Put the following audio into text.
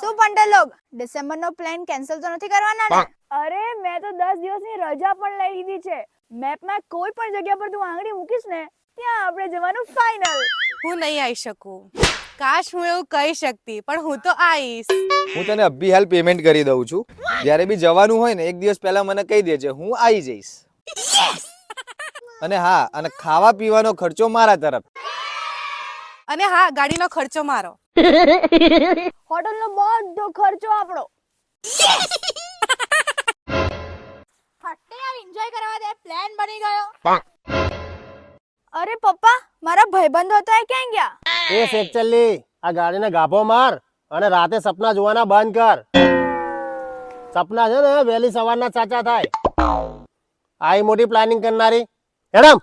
શું પંડર log December નો plan cancel તો નથી કરવાના ને? અરે મેં તો 10 દિવસની રજા પણ લઈ લીધી છે. મેપમાં કોઈ પણ જગ્યા પર તું આંગળી મૂકીશ ને ત્યાં આપણે જવાનું ફાઇનલ. હું નહીં આવી શકું. કાશ હું એવું કહી શકતી, પણ હું તો આવીશ. હું તને અભી હાલ પેમેન્ટ કરી દઉં છું. જ્યારે બી જવાનું હોય ને એક દિવસ પહેલા મને કહી દેજે, હું આવી જઈશ. અને હા, અને ખાવા પીવાનો ખર્ચો મારા તરફ. અને હા, ગાડીનો ખર્ચો મારો. હોટલનો બધો ખર્ચો આપણો. ફટ્ટે યાર એન્જોય કરવા દે, પ્લાન બની ગયો. અરે પપ્પા, મારા ભાઈબંધો હતા એ ક્યાં ગયા? એ સેકચલ્લી, આ ગાડીને ગાભો માર અને રાતે સપના જોવાના બંધ કર. સપના છે ને વહેલી સવારના સાચા થાય. આઈ મોટી પ્લાનિંગ કરનારી હેડમ.